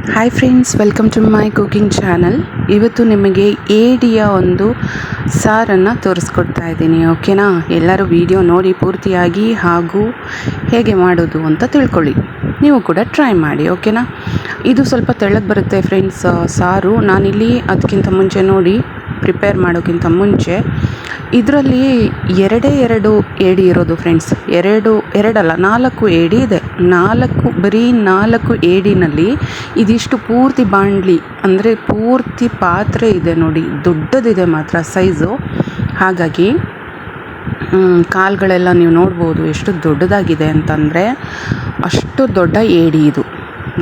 Hi friends, welcome to my cooking channel. ಇವತ್ತು ನಿಮಗೆ ಏಡಿಯ ಒಂದು ಸಾರನ್ನು ತೋರಿಸ್ಕೊಡ್ತಾ ಇದ್ದೀನಿ. ಓಕೆನಾ? ಎಲ್ಲರೂ ವಿಡಿಯೋ ನೋಡಿ ಪೂರ್ತಿಯಾಗಿ ಹಾಗೂ ಹೇಗೆ ಮಾಡೋದು ಅಂತ ತಿಳ್ಕೊಳ್ಳಿ. ನೀವು ಕೂಡ ಟ್ರೈ ಮಾಡಿ. ಓಕೆನಾ? ಇದು ಸ್ವಲ್ಪ ತೆಳ್ಳಗೆ ಬರುತ್ತೆ ಫ್ರೆಂಡ್ಸ್ ಸಾರು. ನಾನಿಲ್ಲಿ ಅದಕ್ಕಿಂತ ಮುಂಚೆ ನೋಡಿ ಪ್ರಿಪೇರ್ ಮಾಡೋಕ್ಕಿಂತ ಮುಂಚೆ ಇದರಲ್ಲಿ ಎರಡು ಏಡಿ ಇರೋದು ಫ್ರೆಂಡ್ಸ್. ಎರಡಲ್ಲ 4 ಏಡಿ ಇದೆ. ಬರೀ 4 ಏಡಿನಲ್ಲಿ ಇದಿಷ್ಟು ಪೂರ್ತಿ ಬಾಣಲಿ ಅಂದರೆ ಪೂರ್ತಿ ಪಾತ್ರೆ ಇದೆ ನೋಡಿ, ದೊಡ್ಡದಿದೆ ಮಾತ್ರ ಸೈಜು. ಹಾಗಾಗಿ ಕಾಳುಗಳೆಲ್ಲ ನೀವು ನೋಡ್ಬೋದು ಎಷ್ಟು ದೊಡ್ಡದಾಗಿದೆ ಅಂತಂದರೆ, ಅಷ್ಟು ದೊಡ್ಡ ಏಡಿ ಇದು.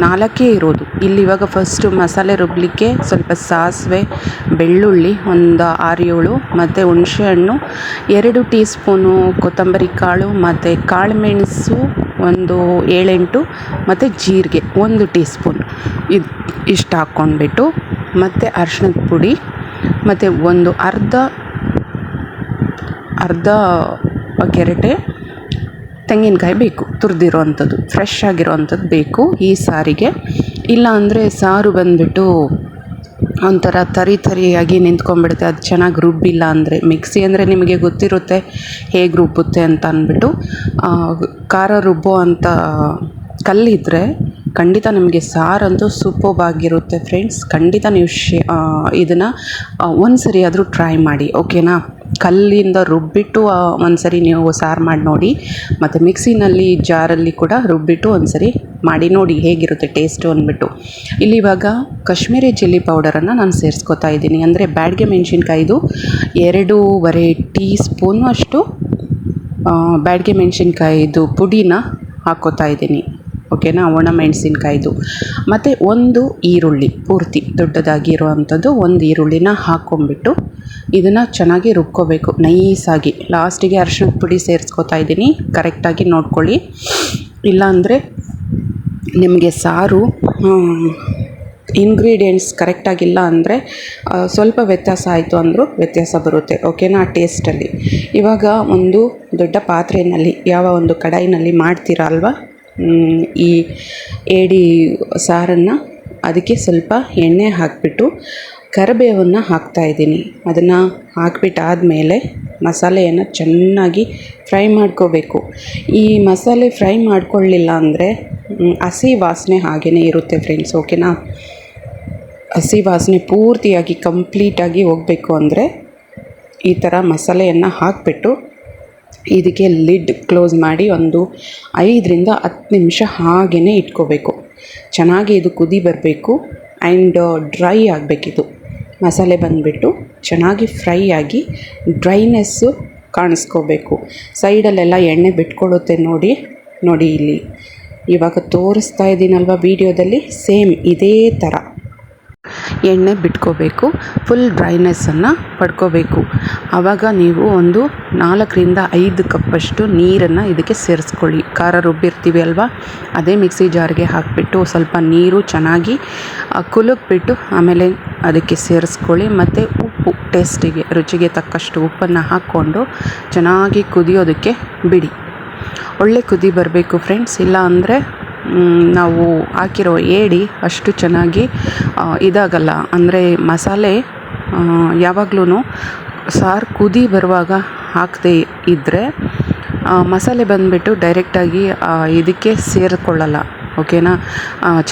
4 ಇರೋದು. ಇಲ್ಲಿ ಇವಾಗ ಫಸ್ಟು ಮಸಾಲೆ ರುಬ್ಬಲಿಕ್ಕೆ ಸ್ವಲ್ಪ ಸಾಸಿವೆ, ಬೆಳ್ಳುಳ್ಳಿ ಒಂದು 6-7 ಮತ್ತು ಹುಣಸೆಹಣ್ಣು, 2 ಟೀ ಸ್ಪೂನು ಕೊತ್ತಂಬರಿ ಕಾಳು ಮತ್ತು ಕಾಳು ಮೆಣಸು ಒಂದು 7-8 ಮತ್ತು ಜೀರಿಗೆ 1 ಟೀ ಸ್ಪೂನ್ ಇಷ್ಟು ಹಾಕ್ಕೊಂಡ್ಬಿಟ್ಟು, ಮತ್ತು ಅರಿಶಿಣದ ಪುಡಿ ಮತ್ತು ಒಂದು ಅರ್ಧ ಕೆರಟೆ ತೆಂಗಿನಕಾಯಿ ಬೇಕು, ತುರಿದಿರೋ ಅಂಥದ್ದು, ಫ್ರೆಶ್ ಆಗಿರೋ ಅಂಥದ್ದು ಬೇಕು ಈ ಸಾರಿಗೆ. ಇಲ್ಲ ಅಂದರೆ ಸಾರು ಬಂದುಬಿಟ್ಟು ಒಂಥರ ತರಿಯಾಗಿ ನಿಂತ್ಕೊಂಡ್ಬಿಡುತ್ತೆ, ಅದು ಚೆನ್ನಾಗಿ ರುಬ್ಬಿಲ್ಲ ಅಂದರೆ. ಮಿಕ್ಸಿ ಅಂದರೆ ನಿಮಗೆ ಗೊತ್ತಿರುತ್ತೆ ಹೇಗೆ ರುಬ್ಬುತ್ತೆ ಅಂತ ಅಂದ್ಬಿಟ್ಟು. ಖಾರ ರುಬ್ಬೋ ಅಂಥ ಕಲ್ಲಿದ್ದರೆ ಖಂಡಿತ ನಿಮಗೆ ಸಾರಂತೂ ಸೂಪರ್ಬಾಗಿರುತ್ತೆ ಫ್ರೆಂಡ್ಸ್. ಖಂಡಿತ ನೀವು ಇದನ್ನು ಒಂದು ಸರಿ ಆದರೂ ಟ್ರೈ ಮಾಡಿ. ಓಕೆನಾ? ಕಲ್ಲಿಂದ ರುಬ್ಬಿಟ್ಟು ಒಂದು ಸರಿ ನೀವು ಸಾರು ಮಾಡಿ ನೋಡಿ, ಮತ್ತು ಮಿಕ್ಸಿನಲ್ಲಿ ಜಾರಲ್ಲಿ ಕೂಡ ರುಬ್ಬಿಟ್ಟು ಒಂದು ಸರಿ ಮಾಡಿ ನೋಡಿ ಹೇಗಿರುತ್ತೆ ಟೇಸ್ಟು ಅಂದ್ಬಿಟ್ಟು. ಇಲ್ಲಿ ಇವಾಗ ಕಾಶ್ಮೀರಿ ಚಿಲ್ಲಿ ಪೌಡರನ್ನು ನಾನು ಸೇರಿಸ್ಕೊತಾ ಇದ್ದೀನಿ. ಅಂದರೆ ಬ್ಯಾಡಗೆ ಮೆಣಸಿನ್ಕಾಯಿದು 2.5 ಟೀ ಸ್ಪೂನು ಅಷ್ಟು ಬ್ಯಾಡಗೆ ಮೆಣಸಿನ್ಕಾಯಿದು ಪುಡಿನ ಹಾಕ್ಕೋತಾ ಇದ್ದೀನಿ. ಓಕೆನಾ? ಒಣ ಮೆಣಸಿನ್ಕಾಯಿದು. ಮತ್ತು 1 ಈರುಳ್ಳಿ ಪೂರ್ತಿ ದೊಡ್ಡದಾಗಿರೋ ಅಂಥದ್ದು 1 ಈರುಳ್ಳಿನ ಹಾಕ್ಕೊಂಬಿಟ್ಟು ಇದನ್ನು ಚೆನ್ನಾಗಿ ರುಬ್ಕೋಬೇಕು ನೈಸಾಗಿ. ಲಾಸ್ಟಿಗೆ ಅರಿಶಿಣದ ಪುಡಿ ಸೇರಿಸ್ಕೊತಾ ಇದ್ದೀನಿ, ಕರೆಕ್ಟಾಗಿ ನೋಡ್ಕೊಳ್ಳಿ. ಇಲ್ಲಾಂದರೆ ನಿಮಗೆ ಸಾರು ಇಂಗ್ರೀಡಿಯೆಂಟ್ಸ್ ಕರೆಕ್ಟಾಗಿಲ್ಲ ಅಂದರೆ ಸ್ವಲ್ಪ ವ್ಯತ್ಯಾಸ ಆಯಿತು ಅಂದರೂ ವ್ಯತ್ಯಾಸ ಬರುತ್ತೆ. ಓಕೆನಾ? ಟೇಸ್ಟಲ್ಲಿ. ಇವಾಗ ಒಂದು ದೊಡ್ಡ ಪಾತ್ರೆಯಲ್ಲಿ ಯಾವ ಒಂದು ಕಡಾಯಿನಲ್ಲಿ ಮಾಡ್ತೀರಾ ಅಲ್ವಾ ಈ ಏಡಿ ಸಾರನ್ನು, ಅದಕ್ಕೆ ಸ್ವಲ್ಪ ಎಣ್ಣೆ ಹಾಕಿಬಿಟ್ಟು ಕರಿಬೇವನ್ನು ಹಾಕ್ತಾಯಿದ್ದೀನಿ. ಅದನ್ನು ಹಾಕ್ಬಿಟ್ಟಾದಮೇಲೆ ಮಸಾಲೆಯನ್ನು ಚೆನ್ನಾಗಿ ಫ್ರೈ ಮಾಡ್ಕೋಬೇಕು. ಈ ಮಸಾಲೆ ಫ್ರೈ ಮಾಡ್ಕೊಳ್ಳಿಲ್ಲ ಅಂದರೆ ಹಸಿ ವಾಸನೆ ಹಾಗೇ ಇರುತ್ತೆ ಫ್ರೆಂಡ್ಸ್. ಓಕೆನಾ? ಹಸಿ ವಾಸನೆ ಪೂರ್ತಿಯಾಗಿ ಕಂಪ್ಲೀಟಾಗಿ ಹೋಗಬೇಕು ಅಂದರೆ ಈ ಥರ ಮಸಾಲೆಯನ್ನು ಹಾಕಿಬಿಟ್ಟು ಇದಕ್ಕೆ ಲಿಡ್ ಕ್ಲೋಸ್ ಮಾಡಿ ಒಂದು 5-10 ನಿಮಿಷ ಹಾಗೇ ಇಟ್ಕೋಬೇಕು. ಚೆನ್ನಾಗಿ ಇದು ಕುದಿ ಬರಬೇಕು ಆ್ಯಂಡ್ ಡ್ರೈ ಆಗಬೇಕಿದು ಮಸಾಲೆ ಬಂದುಬಿಟ್ಟು ಚೆನ್ನಾಗಿ ಫ್ರೈ ಆಗಿ ಡ್ರೈನೆಸ್ಸು ಕಾಣಿಸ್ಕೋಬೇಕು. ಸೈಡಲ್ಲೆಲ್ಲ ಎಣ್ಣೆ ಬಿಟ್ಕೊಳ್ಳುತ್ತೆ ನೋಡಿ ಇಲ್ಲಿ ಇವಾಗ ತೋರಿಸ್ತಾ ಇದ್ದೀನಲ್ವ ವಿಡಿಯೋದಲ್ಲಿ, ಸೇಮ್ ಇದೇ ಥರ ಎಣ್ಣೆ ಬಿಟ್ಕೋಬೇಕು. ಫುಲ್ ಡ್ರೈನೆಸ್ಸನ್ನು ಪಡ್ಕೋಬೇಕು. ಆವಾಗ ನೀವು ಒಂದು 4-5 ಕಪ್ಪಷ್ಟು ನೀರನ್ನು ಇದಕ್ಕೆ ಸೇರಿಸ್ಕೊಳ್ಳಿ. ಖಾರ ರುಬ್ಬಿರ್ತೀವಿ ಅಲ್ವಾ, ಅದೇ ಮಿಕ್ಸಿ ಜಾರ್ಗೆ ಹಾಕಿಬಿಟ್ಟು ಸ್ವಲ್ಪ ನೀರು ಚೆನ್ನಾಗಿ ಕುಲುಕ್ಬಿಟ್ಟು ಆಮೇಲೆ ಅದಕ್ಕೆ ಸೇರಿಸ್ಕೊಳ್ಳಿ. ಮತ್ತು ಉಪ್ಪು ಟೇಸ್ಟಿಗೆ ರುಚಿಗೆ ತಕ್ಕಷ್ಟು ಉಪ್ಪನ್ನು ಹಾಕ್ಕೊಂಡು ಚೆನ್ನಾಗಿ ಕುದಿಯೋದಕ್ಕೆ ಬಿಡಿ. ಒಳ್ಳೆ ಕುದಿ ಬರಬೇಕು ಫ್ರೆಂಡ್ಸ್. ಇಲ್ಲ ಅಂದರೆ ನಾವು ಹಾಕಿರೋ ಏಡಿ ಅಷ್ಟು ಚೆನ್ನಾಗಿ ಇದಾಗಲ್ಲ. ಅಂದರೆ ಮಸಾಲೆ ಯಾವಾಗಲೂ ಸಾರು ಕುದಿ ಬರುವಾಗ ಹಾಕದೇ ಇದ್ದರೆ ಮಸಾಲೆ ಬಂದುಬಿಟ್ಟು ಡೈರೆಕ್ಟಾಗಿ ಇದಕ್ಕೆ ಸೇರಿಕೊಳ್ಳಲ್ಲ. ಓಕೆನಾ?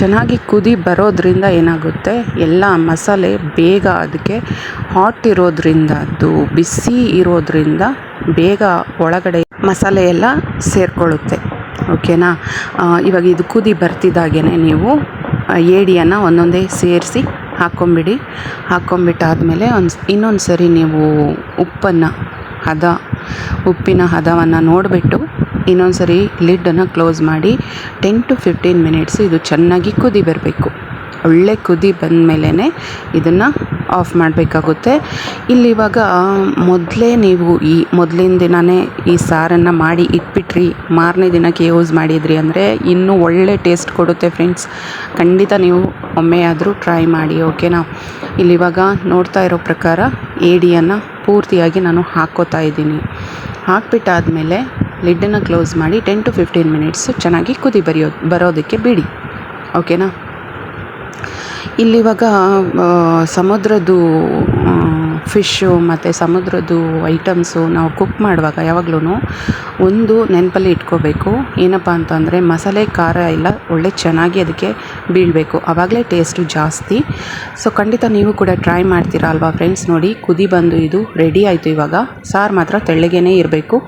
ಚೆನ್ನಾಗಿ ಕುದಿ ಬರೋದ್ರಿಂದ ಏನಾಗುತ್ತೆ, ಎಲ್ಲ ಮಸಾಲೆ ಬೇಗ ಅದಕ್ಕೆ ಹಾಟ್ ಇರೋದ್ರಿಂದ, ಅದು ಬಿಸಿ ಇರೋದ್ರಿಂದ ಬೇಗ ಒಳಗಡೆ ಮಸಾಲೆ ಎಲ್ಲ ಸೇರಿಕೊಳ್ಳುತ್ತೆ. ಓಕೆನಾ? ಇವಾಗ ಇದು ಕುದಿ ಬರ್ತಿದ್ದಾಗೇ ನೀವು ಏಡಿಯನ್ನು ಒಂದೊಂದೇ ಸೇರಿಸಿ ಹಾಕ್ಕೊಂಬಿಟ್ಟಾದಮೇಲೆ ಇನ್ನೊಂದು ಸರಿ ನೀವು ಉಪ್ಪಿನ ಹದವನ್ನು ನೋಡಿಬಿಟ್ಟು ಇನ್ನೊಂದು ಸರಿ ಲಿಡ್ಡನ್ನು ಕ್ಲೋಸ್ ಮಾಡಿ 10-15 ಮಿನಿಟ್ಸ್ ಇದು ಚೆನ್ನಾಗಿ ಕುದಿ ಬರಬೇಕು. ಒಳ್ಳೆ ಕುದಿ ಬಂದ ಮೇಲೇ ಇದನ್ನು ಆಫ್ ಮಾಡಬೇಕಾಗುತ್ತೆ. ಇಲ್ಲಿವಾಗ ಮೊದಲೇ ನೀವು ಮೊದಲಿನ ದಿನವೇ ಈ ಸಾರನ್ನು ಮಾಡಿ ಇಟ್ಬಿಟ್ರಿ, ಮಾರನೇ ದಿನಕ್ಕೆ ಯೂಸ್ ಮಾಡಿದ್ರಿ ಅಂದರೆ ಇನ್ನೂ ಒಳ್ಳೆ ಟೇಸ್ಟ್ ಕೊಡುತ್ತೆ ಫ್ರೆಂಡ್ಸ್. ಖಂಡಿತ ನೀವು ಒಮ್ಮೆ ಆದರೂ ಟ್ರೈ ಮಾಡಿ. ಓಕೆನಾ? ಇಲ್ಲಿವಾಗ ನೋಡ್ತಾ ಇರೋ ಪ್ರಕಾರ ಏಡಿಯನ್ನು ಪೂರ್ತಿಯಾಗಿ ನಾನು ಹಾಕ್ಕೋತಾ ಇದ್ದೀನಿ. ಹಾಕ್ಬಿಟ್ಟಾದಮೇಲೆ ಲಿಡ್ಡನ್ನು ಕ್ಲೋಸ್ ಮಾಡಿ 10-15 ಮಿನಿಟ್ಸ್ ಚೆನ್ನಾಗಿ ಕುದಿ ಬರೋದಕ್ಕೆ ಬಿಡಿ. ಓಕೆನಾ? ಇಲ್ಲಿವಾಗ ಸಮುದ್ರದ್ದು ಫಿಶ್ಶು ಮತ್ತು ಸಮುದ್ರದ್ದು ಐಟಮ್ಸು ನಾವು ಕುಕ್ ಮಾಡುವಾಗ ಯಾವಾಗಲೂ ಒಂದು ನೆನಪಲ್ಲಿ ಇಟ್ಕೋಬೇಕು, ಏನಪ್ಪ ಅಂತಂದರೆ ಮಸಾಲೆ ಖಾರ ಎಲ್ಲ ಒಳ್ಳೆ ಚೆನ್ನಾಗಿ ಅದಕ್ಕೆ ಬೀಳಬೇಕು, ಆವಾಗಲೇ ಟೇಸ್ಟು ಜಾಸ್ತಿ. ಸೊ ಖಂಡಿತ ನೀವು ಕೂಡ ಟ್ರೈ ಮಾಡ್ತೀರಾ ಅಲ್ವಾ ಫ್ರೆಂಡ್ಸ್. ನೋಡಿ ಕುದಿ ಬಂದು ಇದು ರೆಡಿ ಆಯಿತು. ಇವಾಗ ಸಾರು ಮಾತ್ರ ತೆಳ್ಳಗೇ ಇರಬೇಕು,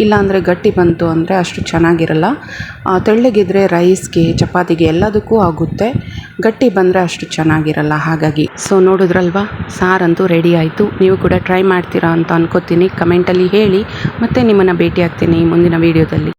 ಇಲ್ಲಾಂದರೆ ಗಟ್ಟಿ ಬಂತು ಅಂದರೆ ಅಷ್ಟು ಚೆನ್ನಾಗಿರಲ್ಲ. ತೆಳ್ಳಗಿದ್ರೆ ರೈಸ್ಗೆ ಚಪಾತಿಗೆ ಎಲ್ಲದಕ್ಕೂ ಆಗುತ್ತೆ, ಗಟ್ಟಿ ಬಂದರೆ ಅಷ್ಟು ಚೆನ್ನಾಗಿರಲ್ಲ. ಹಾಗಾಗಿ ಸೊ ನೋಡಿದ್ರಲ್ವಾ, ಸಾರಂತೂ ರೆಡಿ ಆಯಿತು. ನೀವು ಕೂಡ ಟ್ರೈ ಮಾಡ್ತೀರಾ ಅಂತ ಅನ್ಕೋತೀನಿ. ಕಮೆಂಟಲ್ಲಿ ಹೇಳಿ, ಮತ್ತು ನಿಮ್ಮನ್ನು ಭೇಟಿ ಆಗ್ತೀನಿ ಮುಂದಿನ ವೀಡಿಯೋದಲ್ಲಿ.